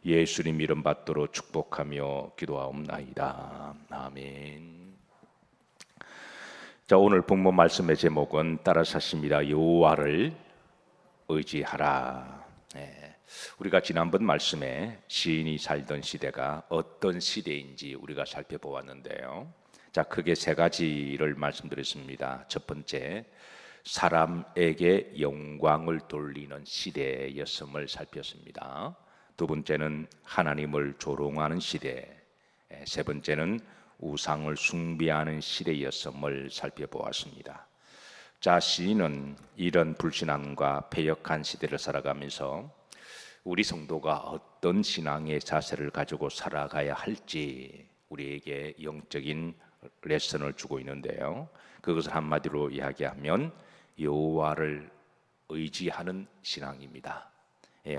예수님 이름 받도록 축복하며 기도하옵나이다. 아멘. 자, 오늘 본문 말씀의 제목은 따라서 하십니다. 여호와를 의지하라. 우리가 지난번 말씀에 시인이 살던 시대가 어떤 시대인지 우리가 살펴보았는데요. 자, 크게 세 가지를 말씀드렸습니다. 첫 번째, 사람에게 영광을 돌리는 시대였음을 살폈습니다. 두 번째는 하나님을 조롱하는 시대, 세 번째는 우상을 숭배하는 시대였음을 살펴보았습니다. 자, 시인은 이런 불신앙과 패역한 시대를 살아가면서 우리 성도가 어떤 신앙의 자세를 가지고 살아가야 할지 우리에게 영적인 레슨을 주고 있는데요. 그것을 한마디로 이야기하면 여호와를 의지하는 신앙입니다.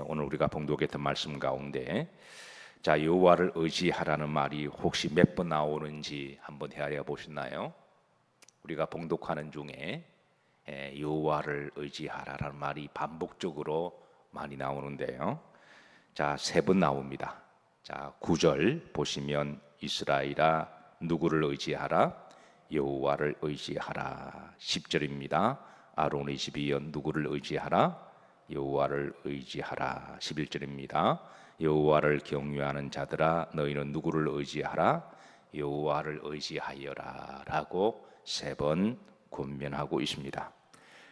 오늘 우리가 봉독했던 말씀 가운데 자, 여호와를 의지하라는 말이 혹시 몇 번 나오는지 한번 헤아려 보셨나요? 우리가 봉독하는 중에 여호와를 의지하라는 말이 반복적으로 많이 나오는데요. 자, 3번 나옵니다. 자, 9절 보시면 이스라엘아 누구를 의지하라? 여호와를 의지하라. 10절입니다. 아론의 집이여 누구를 의지하라? 여호와를 의지하라. 11절입니다. 여호와를 경외하는 자들아 너희는 누구를 의지하라? 여호와를 의지하여라 라고 3번 권면하고 있습니다.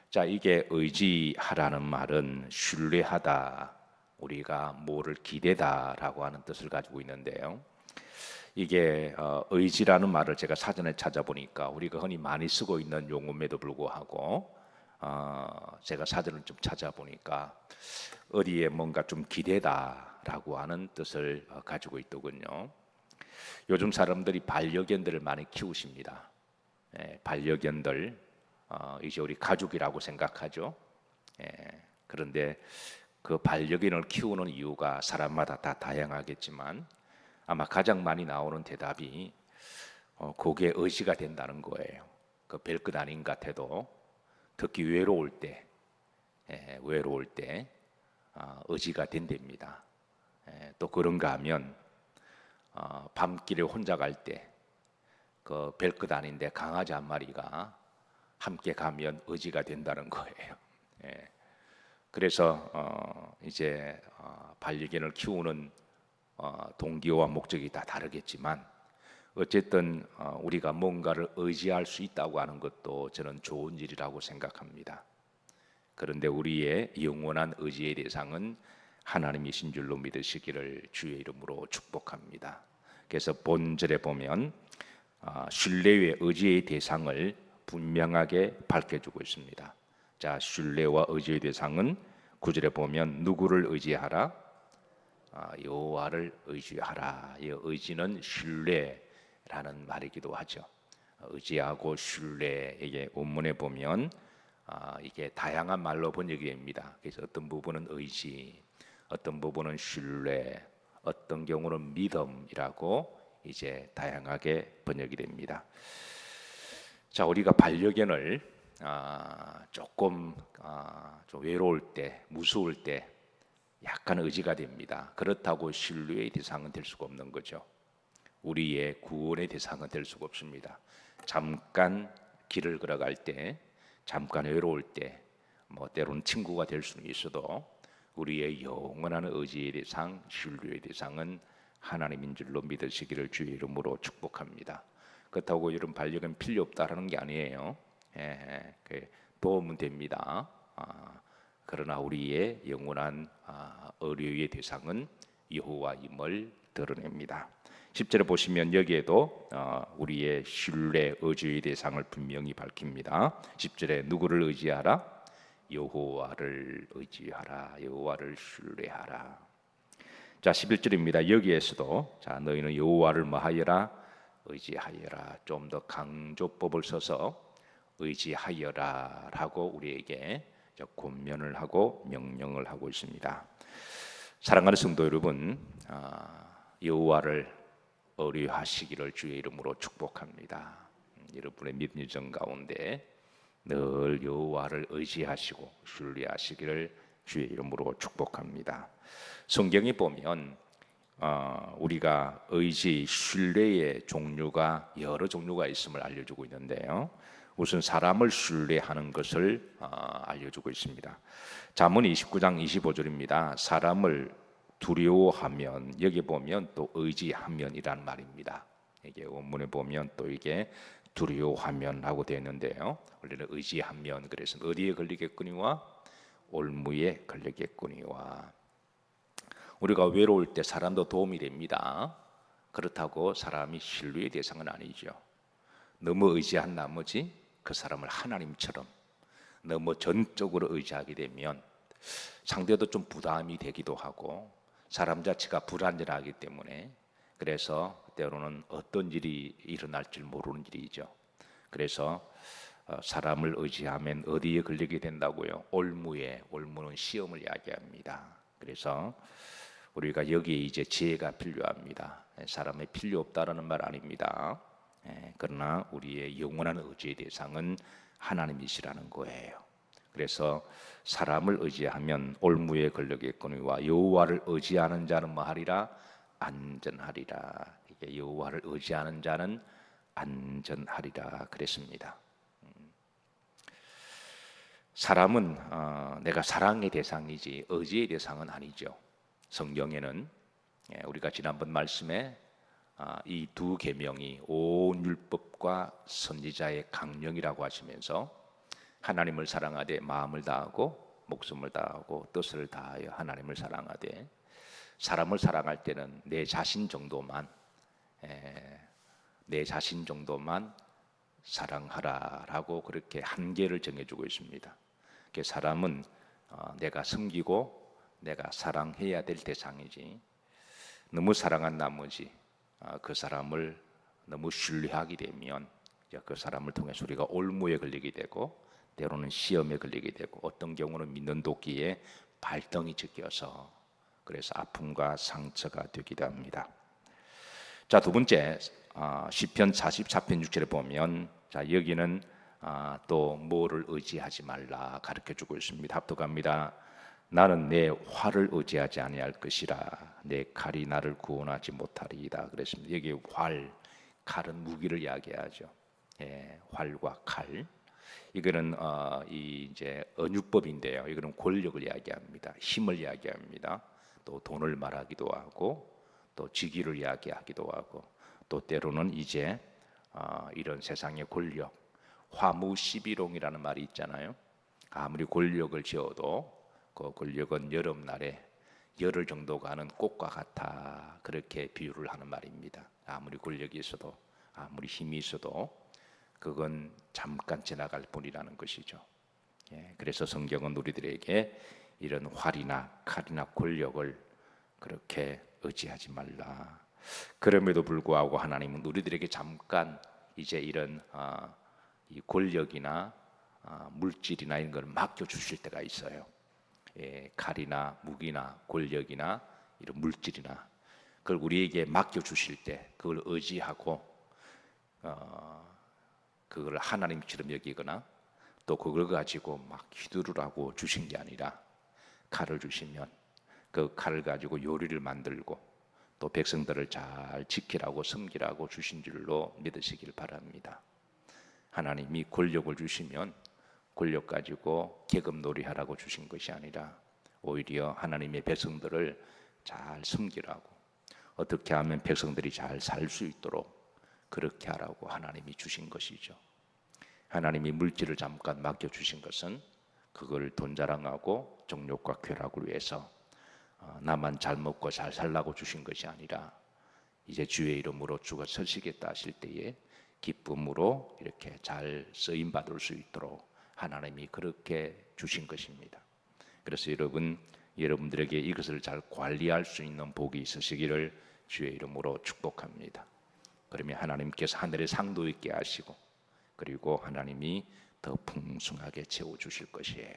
자, 이게 의지하라는 말은 신뢰하다, 우리가 뭐를 기대다 라고 하는 뜻을 가지고 있는데요. 이게 의지라는 말을 제가 사전에 찾아보니까 우리가 흔히 많이 쓰고 있는 용어임에도 불구하고 제가 사전을 좀 찾아보니까 어디에 뭔가 좀 기대다라고 하는 뜻을 가지고 있더군요. 요즘 사람들이 반려견들을 많이 키우십니다. 반려견들 이제 우리 가족이라고 생각하죠. 그런데 그 반려견을 키우는 이유가 사람마다 다 다양하겠지만 아마 가장 많이 나오는 대답이 그게 의지가 된다는 거예요. 그 별것 아닌 것 같아도 특히 외로울 때 의지가 된답니다. 또 그런가 하면 밤길에 혼자 갈 때 그 별것 아닌데 강아지 한 마리가 함께 가면 의지가 된다는 거예요. 그래서 이제 반려견을 키우는 동기와 목적이 다 다르겠지만 어쨌든 우리가 뭔가를 의지할 수 있다고 하는 것도 저는 좋은 일이라고 생각합니다. 그런데 우리의 영원한 의지의 대상은 하나님이신 줄로 믿으시기를 주의 이름으로 축복합니다. 그래서 본절에 보면 신뢰의 의지의 대상을 분명하게 밝혀주고 있습니다. 자, 신뢰와 의지의 대상은 9절에 보면 누구를 의지하라? 여호와를 의지하라. 이 의지는 신뢰라는 말이기도 하죠. 의지하고 신뢰, 이게 원문에 보면 이게 다양한 말로 번역이 됩니다. 그래서 어떤 부분은 의지, 어떤 부분은 신뢰, 어떤 경우는 믿음이라고 이제 다양하게 번역이 됩니다. 자, 우리가 반려견을 조금 좀 외로울 때, 무서울 때 약간 의지가 됩니다. 그렇다고 신뢰의 대상은 될 수가 없는 거죠. 우리의 구원의 대상은 될 수가 없습니다. 잠깐 길을 걸어갈 때, 잠깐 외로울 때, 뭐 때로는 친구가 될 수는 있어도 우리의 영원한 의지의 대상, 신뢰의 대상은 하나님인 줄로 믿으시기를 주의 이름으로 축복합니다. 그렇다고 이런 반려견 필요 없다라는 게 아니에요. 도움은 됩니다. 그러나 우리의 영원한 의뢰의 대상은 여호와임을 드러냅니다. 10절에 보시면 여기에도 우리의 신뢰, 의지의 대상을 분명히 밝힙니다. 10절에 누구를 의지하라? 여호와를 의지하라. 여호와를 신뢰하라. 자, 11절입니다. 여기에서도 자, 너희는 여호와를 뭐하여라? 의지하여라. 좀 더 강조법을 써서 의지하여라 라고 우리에게 권면을 하고 명령을 하고 있습니다. 사랑하는 성도 여러분, 여호와를 의뢰하시기를 주의 이름으로 축복합니다. 여러분의 믿음 정 가운데 늘 여호와를 의지하시고 신뢰하시기를 주의 이름으로 축복합니다. 성경에 보면 우리가 의지, 신뢰의 종류가 여러 종류가 있음을 알려주고 있는데요. 우선 사람을 신뢰하는 것을 알려주고 있습니다. 잠언 29장 25절입니다. 사람을 두려워하면, 여기 보면 또 의지하면이란 말입니다. 이게 원문에 보면 또 이게 두려워하면 하고 되어 있는데요. 원래는 의지하면, 그래서 어디에 걸리겠거니와 올무에 걸리겠거니와. 우리가 외로울 때 사람도 도움이 됩니다. 그렇다고 사람이 신뢰의 대상은 아니죠. 너무 의지한 나머지 그 사람을 하나님처럼 너무 전적으로 의지하게 되면 상대도 좀 부담이 되기도 하고 사람 자체가 불안전하기 때문에, 그래서 때로는 어떤 일이 일어날 줄 모르는 일이죠. 그래서 사람을 의지하면 어디에 걸리게 된다고요? 올무에. 올무는 시험을 이야기합니다. 그래서 우리가 여기에 이제 지혜가 필요합니다. 사람의 필요 없다라는 말 아닙니다. 그러나 우리의 영원한 의지의 대상은 하나님이시라는 거예요. 그래서 사람을 의지하면 올무에 걸리겠거니와 여호와를 의지하는 자는 뭐하리라? 안전하리라. 이게 여호와를 의지하는 자는 안전하리라 그랬습니다. 사람은 내가 사랑의 대상이지 의지의 대상은 아니죠. 성경에는 우리가 지난번 말씀에 이 두 계명이 온 율법과 선지자의 강령이라고 하시면서 하나님을 사랑하되 마음을 다하고 목숨을 다하고 뜻을 다하여 하나님을 사랑하되, 사람을 사랑할 때는 내 자신 정도만 사랑하라라고 그렇게 한계를 정해주고 있습니다. 사람은 내가 섬기고 내가 사랑해야 될 대상이지, 너무 사랑한 나머지 그 사람을 너무 신뢰하게 되면 그 사람을 통해서 우리가 올무에 걸리게 되고 때로는 시험에 걸리게 되고 어떤 경우는 믿는 도끼에 발등이 찍혀서 그래서 아픔과 상처가 되기도 합니다. 자, 두 번째 시편 44편 6절에 보면, 자 여기는 또 뭐를 의지하지 말라 가르쳐주고 있습니다. 합독합니다. 나는 내 활을 의지하지 아니할 것이라 내 칼이 나를 구원하지 못하리이다 그랬습니다. 여기 활, 칼은 무기를 이야기하죠. 활과 칼. 이거는 이제 언유법인데요. 이거는 권력을 이야기합니다. 힘을 이야기합니다. 또 돈을 말하기도 하고 또 직위를 이야기하기도 하고 또 때로는 이제 이런 세상의 권력, 화무시비롱이라는 말이 있잖아요. 아무리 권력을 지어도 그 권력은 여름날에 열흘 정도 가는 꽃과 같아, 그렇게 비유를 하는 말입니다. 아무리 권력이 있어도 아무리 힘이 있어도 그건 잠깐 지나갈 뿐이라는 것이죠. 그래서 성경은 우리들에게 이런 활이나 칼이나 권력을 그렇게 의지하지 말라. 그럼에도 불구하고 하나님은 우리들에게 잠깐 이제 이런 이 권력이나 물질이나 이런 걸 맡겨 주실 때가 있어요. 칼이나 무기나 권력이나 이런 물질이나 그걸 우리에게 맡겨 주실 때 그걸 의지하고 그걸 하나님처럼 여기거나 또 그걸 가지고 막 휘두르라고 주신 게 아니라, 칼을 주시면 그 칼을 가지고 요리를 만들고 또 백성들을 잘 지키라고 섬기라고 주신 줄로 믿으시길 바랍니다. 하나님이 권력을 주시면 권력 가지고 계급놀이 하라고 주신 것이 아니라 오히려 하나님의 백성들을 잘 섬기라고, 어떻게 하면 백성들이 잘 살 수 있도록 그렇게 하라고 하나님이 주신 것이죠. 하나님이 물질을 잠깐 맡겨주신 것은 그걸 돈 자랑하고 정욕과 쾌락을 위해서 나만 잘 먹고 잘 살라고 주신 것이 아니라 이제 주의 이름으로 주가 서시겠다 하실 때에 기쁨으로 이렇게 잘 쓰임받을 수 있도록 하나님이 그렇게 주신 것입니다. 그래서 여러분들에게 이것을 잘 관리할 수 있는 복이 있으시기를 주의 이름으로 축복합니다. 그러면 하나님께서 하늘에 상도 있게 하시고 그리고 하나님이 더 풍성하게 채워주실 것이에요.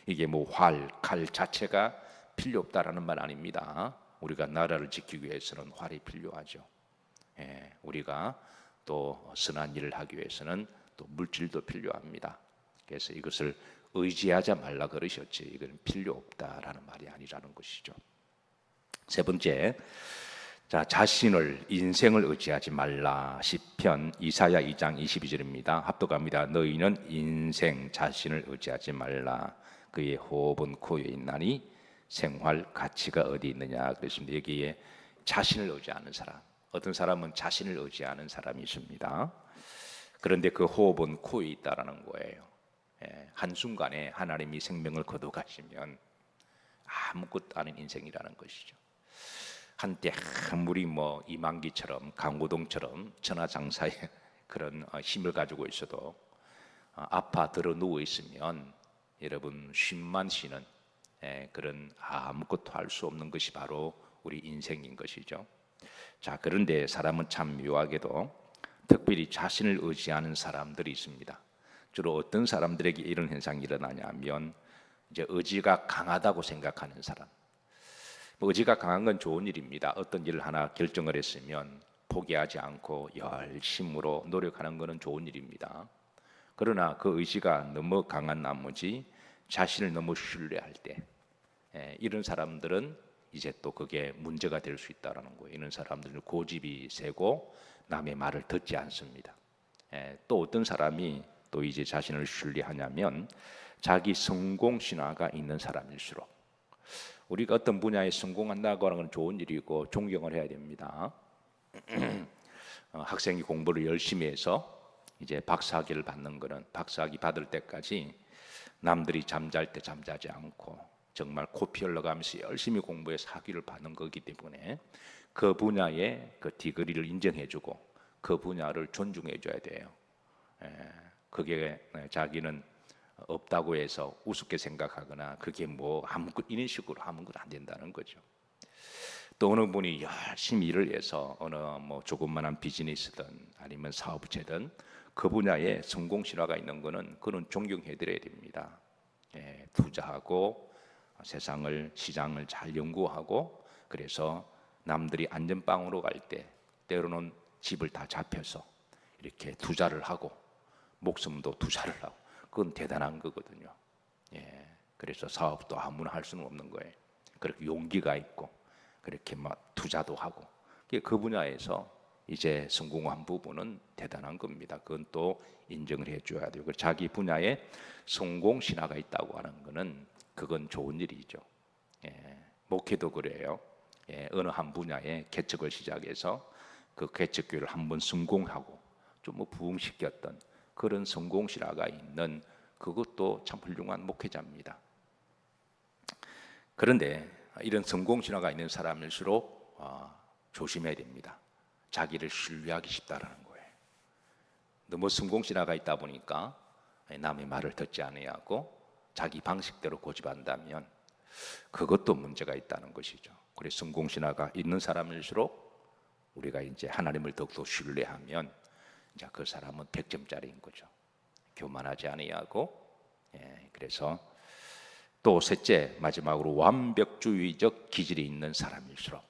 이게 뭐 활, 칼 자체가 필요 없다라는 말 아닙니다. 우리가 나라를 지키기 위해서는 활이 필요하죠. 우리가 또 선한 일을 하기 위해서는 또 물질도 필요합니다. 그래서 이것을 의지하지 말라 그러셨지 이건 필요 없다라는 말이 아니라는 것이죠. 세 번째, 자, 자신을 인생을 의지하지 말라. 시편 이사야 2장 22절입니다. 합독합니다. 너희는 인생 자신을 의지하지 말라. 그의 호흡은 코에 있나니 생활 가치가 어디 있느냐. 그랬습니다. 여기에 자신을 의지하는 사람, 어떤 사람은 자신을 의지하는 사람이 있습니다. 그런데 그 호흡은 코에 있다라는 거예요. 한순간에 하나님이 생명을 거둬가시면 아무것도 아닌 인생이라는 것이죠. 한때 아무리 뭐 이만기처럼 강호동처럼 천하장사의 그런 힘을 가지고 있어도 아파 들어 누워 있으면 여러분 쉼만 쉬는 그런 아무것도 할 수 없는 것이 바로 우리 인생인 것이죠. 자, 그런데 사람은 참 묘하게도 특별히 자신을 의지하는 사람들이 있습니다. 주로 어떤 사람들에게 이런 현상이 일어나냐면 이제 의지가 강하다고 생각하는 사람. 의지가 강한 건 좋은 일입니다. 어떤 일을 하나 결정을 했으면 포기하지 않고 열심으로 노력하는 것은 좋은 일입니다. 그러나 그 의지가 너무 강한 나머지 자신을 너무 신뢰할 때 이런 사람들은 이제 또 그게 문제가 될 수 있다는 거예요. 이런 사람들은 고집이 세고 남의 말을 듣지 않습니다. 또 어떤 사람이 또 이제 자신을 신뢰하냐면 자기 성공 신화가 있는 사람일수록, 우리가 어떤 분야에 성공한다고 하는 건 좋은 일이고 존경을 해야 됩니다. 학생이 공부를 열심히 해서 이제 박사학위를 받는 거는 박사학위 받을 때까지 남들이 잠잘 때 잠자지 않고 정말 코피 흘러가면서 열심히 공부해서 학위를 받는 거기 때문에 그 분야의 그 디그리를 인정해주고 그 분야를 존중해줘야 돼요. 그게 자기는 없다고 해서 우습게 생각하거나 그게 뭐 아무것 이런 식으로 하면 안 된다는 거죠. 또 어느 분이 열심히 일을 해서 어느 뭐 조그만한 비즈니스든 아니면 사업체든 그 분야에 성공 신화가 있는 거는 그는 존경해드려야 됩니다. 투자하고 세상을 시장을 잘 연구하고 그래서 남들이 안전빵으로 갈 때 때로는 집을 다 잡혀서 이렇게 투자를 하고 목숨도 투자를 하고 그건 대단한 거거든요. 그래서 사업도 아무나 할 수는 없는 거예요. 그렇게 용기가 있고 그렇게 막 투자도 하고 그 분야에서 이제 성공한 부분은 대단한 겁니다. 그건 또 인정을 해줘야 되고 자기 분야에 성공 신화가 있다고 하는 거는 그건 좋은 일이죠. 목회도 그래요. 어느 한 분야에 개척을 시작해서 그 개척교회를 한번 성공하고 좀 뭐 부흥시켰던 그런 성공 신화가 있는 그것도 참 훌륭한 목회자입니다. 그런데 이런 성공 신화가 있는 사람일수록 조심해야 됩니다. 자기를 신뢰하기 쉽다라는 거예요. 너무 성공 신화가 있다 보니까 남의 말을 듣지 아니하고 자기 방식대로 고집한다면 그것도 문제가 있다는 것이죠. 그래서 성공 신화가 있는 사람일수록 우리가 이제 하나님을 더욱더 신뢰하면 이제 그 사람은 100점짜리인 거죠. 교만하지 아니하고 그래서 또 셋째 마지막으로 완벽주의적 기질이 있는 사람일수록,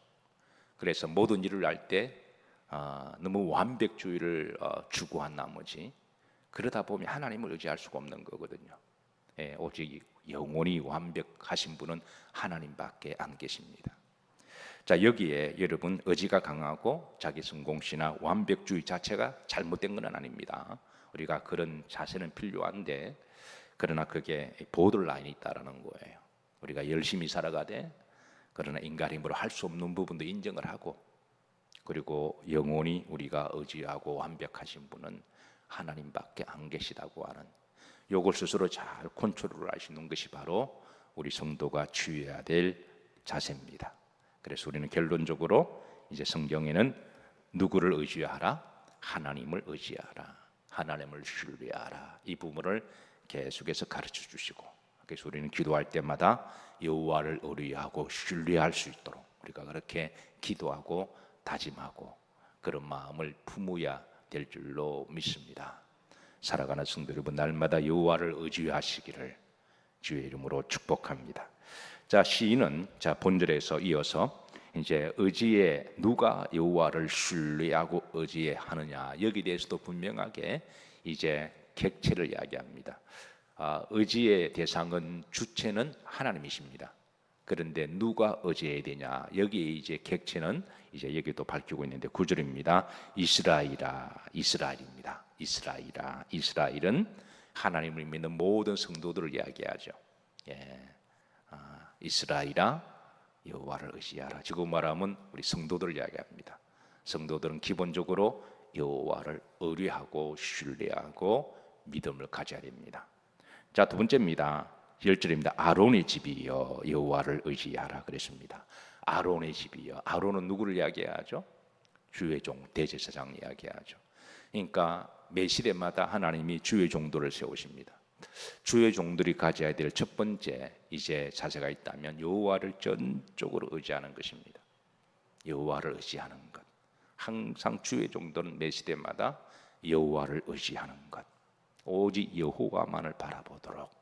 그래서 모든 일을 할 때 너무 완벽주의를 추구한 나머지 그러다 보면 하나님을 의지할 수가 없는 거거든요. 오직 영원히 완벽하신 분은 하나님밖에 안 계십니다. 자, 여기에 여러분 의지가 강하고 자기 성공시나 완벽주의 자체가 잘못된 건 아닙니다. 우리가 그런 자세는 필요한데 그러나 그게 보더라인이 있다라는 거예요. 우리가 열심히 살아가되 그러나 인간 힘으로 할 수 없는 부분도 인정을 하고 그리고 영원히 우리가 의지하고 완벽하신 분은 하나님밖에 안 계시다고 하는 요걸 스스로 잘 컨트롤 하시는 것이 바로 우리 성도가 주의해야 될 자세입니다. 그래서 우리는 결론적으로 이제 성경에는 누구를 의지하라? 하나님을 의지하라. 하나님을 신뢰하라. 이 부분을 계속해서 가르쳐 주시고, 그래서 우리는 기도할 때마다 여호와를 의뢰하고 신뢰할 수 있도록 우리가 그렇게 기도하고 다짐하고 그런 마음을 품어야 될 줄로 믿습니다. 살아가는 성도 여러분, 날마다 여호와를 의지하시기를 주의 이름으로 축복합니다. 자, 시인은 본절에서 이어서 이제 의지에 누가 여호와를 신뢰하고 의지하느냐 여기에 대해서도 분명하게 이제 객체를 이야기합니다. 의지의 대상은 주체는 하나님이십니다. 그런데 누가 의지해야 되냐? 여기에 이제 객체는 이제 여기도 밝히고 있는데 9절입니다. 이스라엘아, 이스라엘입니다. 이스라엘아, 이스라엘은 하나님을 믿는 모든 성도들을 이야기하죠. 예, 이스라엘아, 여호와를 의지하라. 지금 말하면 우리 성도들을 이야기합니다. 성도들은 기본적으로 여호와를 의뢰하고 신뢰하고 믿음을 가져야 됩니다. 자, 두 번째입니다. 10절입니다. 아론의 집이여 여호와를 의지하라 그랬습니다. 아론의 집이여. 아론은 누구를 이야기하죠? 주의 종 대제사장 이야기하죠. 그러니까 매 시대마다 하나님이 주의 종들을 세우십니다. 주의 종들이 가져야 될 첫 번째 이제 자세가 있다면 여호와를 전적으로 의지하는 것입니다. 여호와를 의지하는 것. 항상 주의 종들은 매 시대마다 여호와를 의지하는 것. 오직 여호와만을 바라보도록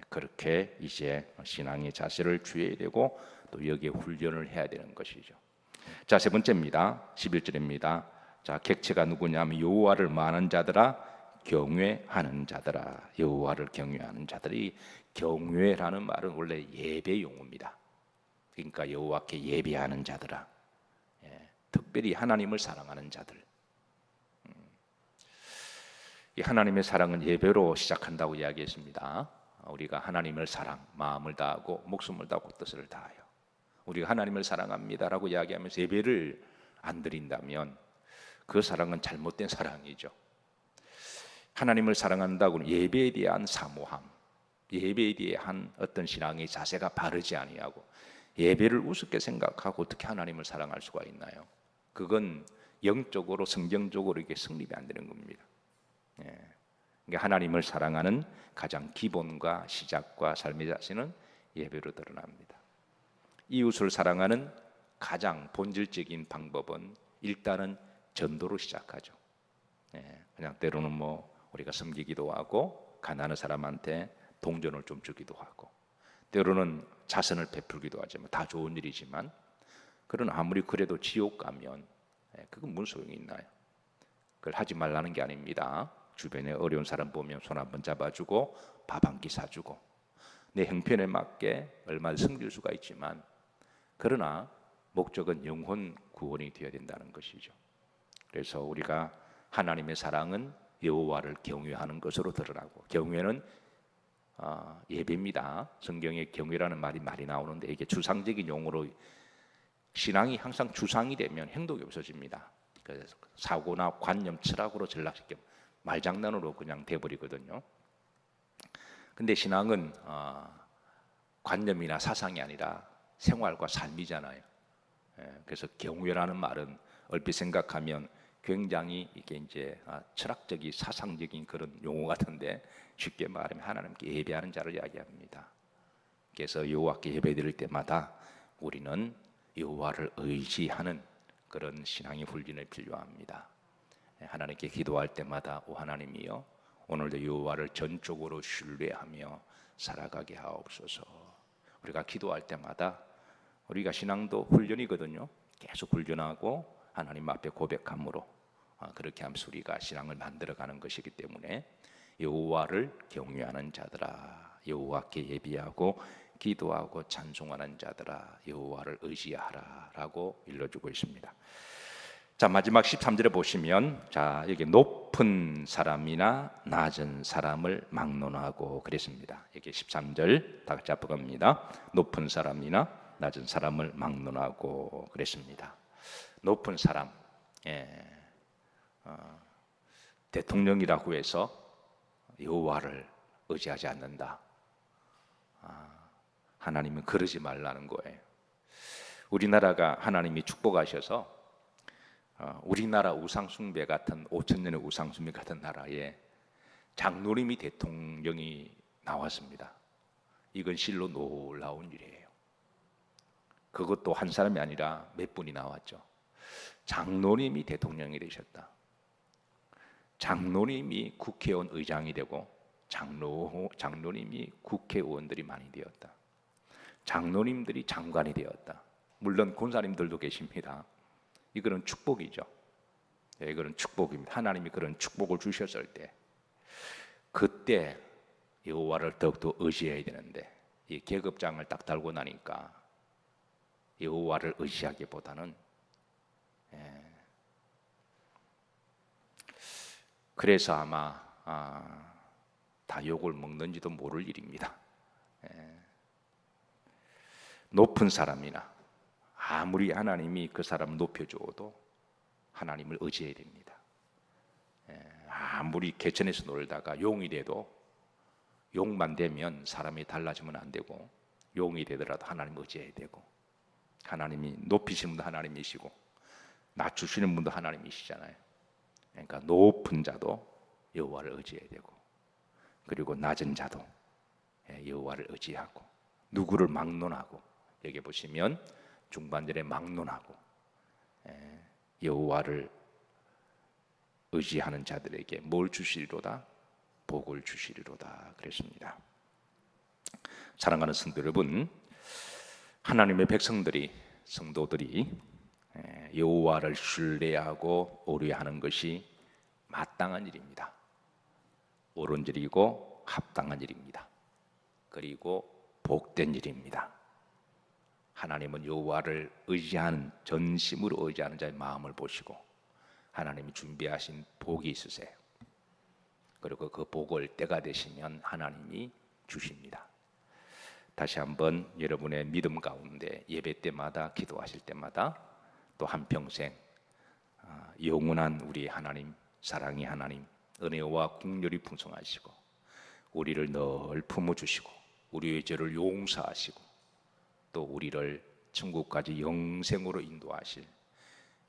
그렇게 이제 신앙의 자세를 취해야 되고 또 여기에 훈련을 해야 되는 것이죠. 자, 세 번째입니다. 11절입니다. 자, 객체가 누구냐면 여호와를 많은 자들아 경외하는 자들아. 여호와를 경외하는 자들이, 경외라는 말은 원래 예배 용어입니다. 그러니까 여호와께 예배하는 자들아. 특별히 하나님을 사랑하는 자들. 이 하나님의 사랑은 예배로 시작한다고 이야기했습니다. 우리가 하나님을 사랑, 마음을 다하고 목숨을 다하고 뜻을 다하여. 우리가 하나님을 사랑합니다라고 이야기하면서 예배를 안 드린다면 그 사랑은 잘못된 사랑이죠. 하나님을 사랑한다고는 예배에 대한 사모함, 예배에 대한 어떤 신앙의 자세가 바르지 아니하고 예배를 우습게 생각하고 어떻게 하나님을 사랑할 수가 있나요? 그건 영적으로 성경적으로 이게 성립이 안 되는 겁니다. 그러니까 하나님을 사랑하는 가장 기본과 시작과 삶의 자세는 예배로 드러납니다. 이웃을 사랑하는 가장 본질적인 방법은 일단은 전도로 시작하죠. 그냥 때로는 뭐 우리가 섬기기도 하고 가난한 사람한테 동전을 좀 주기도 하고 때로는 자선을 베풀기도 하지만 다 좋은 일이지만 그런 아무리 그래도 지옥 가면 그건 무슨 소용이 있나요? 그걸 하지 말라는 게 아닙니다. 주변에 어려운 사람 보면 손 한번 잡아주고 밥 한 끼 사주고 내 형편에 맞게 얼마나 섬길 수가 있지만 그러나 목적은 영혼 구원이 되어야 된다는 것이죠. 그래서 우리가 하나님의 사랑은 여호와를 경외하는 것으로 드러나고 경외는 예배입니다. 성경에 경외라는 말이 많이 나오는데 이게 추상적인 용어로 신앙이 항상 추상이 되면 행동이 없어집니다. 그래서 사고나 관념, 철학으로 전락시켜 말장난으로 그냥 돼버리거든요. 근데 신앙은 관념이나 사상이 아니라 생활과 삶이잖아요. 그래서 경외라는 말은 얼핏 생각하면 굉장히 이게 이제 철학적인 사상적인 그런 용어 같은데 쉽게 말하면 하나님께 예배하는 자를 이야기합니다. 그래서 여호와께 예배드릴 때마다 우리는 여호와를 의지하는 그런 신앙의 훈련이 필요합니다. 하나님께 기도할 때마다 오 하나님이여 오늘도 여호와를 전적으로 신뢰하며 살아가게 하옵소서. 우리가 기도할 때마다 우리가 신앙도 훈련이거든요. 계속 훈련하고 하나님 앞에 고백함으로 그렇게 하면서 우리가 신앙을 만들어가는 것이기 때문에 여호와를 경외하는 자들아 여호와께 예비하고 기도하고 찬송하는 자들아 여호와를 의지하라 라고 일러주고 있습니다. 자, 마지막 13절에 보시면 자 여기 높은 사람이나 낮은 사람을 막론하고 그랬습니다. 여기 13절 다 같이 합독합니다. 높은 사람이나 낮은 사람을 막론하고 그랬습니다. 높은 사람, 대통령이라고 해서 여호와를 의지하지 않는다. 하나님은 그러지 말라는 거예요. 우리나라가 하나님이 축복하셔서 우리나라 우상숭배 같은 5,000년의 우상숭배 같은 나라에 장로님이 대통령이 나왔습니다. 이건 실로 놀라운 일이에요. 그것도 한 사람이 아니라 몇 분이 나왔죠. 장로님이 대통령이 되셨다. 장로님이 국회의원 의장이 되고 장로님이 국회의원들이 많이 되었다. 장로님들이 장관이 되었다. 물론 권사님들도 계십니다. 이거는 축복이죠. 이거는 축복입니다. 하나님이 그런 축복을 주셨을 때 그때 여호와를 더욱더 의지해야 되는데 이 계급장을 딱 달고 나니까 여호와를 의지하기보다는 그래서 아마 다 욕을 먹는지도 모를 일입니다. 높은 사람이나 아무리 하나님이 그 사람을 높여주어도 하나님을 의지해야 됩니다. 아무리 개천에서 놀다가 용이 돼도 용만 되면 사람이 달라지면 안 되고, 용이 되더라도 하나님을 의지해야 되고, 하나님이 높이시는 분도 하나님이시고 낮추시는 분도 하나님이시잖아요. 그러니까 높은 자도 여호와를 의지해야 되고, 그리고 낮은 자도 여호와를 의지하고, 누구를 막론하고, 여기 보시면 중반절에 막론하고 여호와를 의지하는 자들에게 뭘 주시리로다? 복을 주시리로다 그랬습니다. 사랑하는 성도 여러분, 하나님의 백성들이, 성도들이 여호와를 신뢰하고 의뢰하는 것이 마땅한 일입니다. 옳은 일이고 합당한 일입니다. 그리고 복된 일입니다. 하나님은 여호와를 의지하는, 전심으로 의지하는 자의 마음을 보시고 하나님이 준비하신 복이 있으세요. 그리고 그 복을 때가 되시면 하나님이 주십니다. 다시 한번 여러분의 믿음 가운데 예배 때마다, 기도하실 때마다 또 한평생 영원한 우리 하나님, 사랑의 하나님, 은혜와 국률이 풍성하시고 우리를 늘 품어주시고 우리의 죄를 용서하시고 또 우리를 천국까지 영생으로 인도하실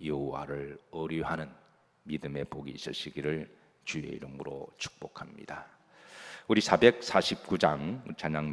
여호와를 의뢰하는 믿음의 복이 있으시기를 주의 이름으로 축복합니다. 우리 449장 찬양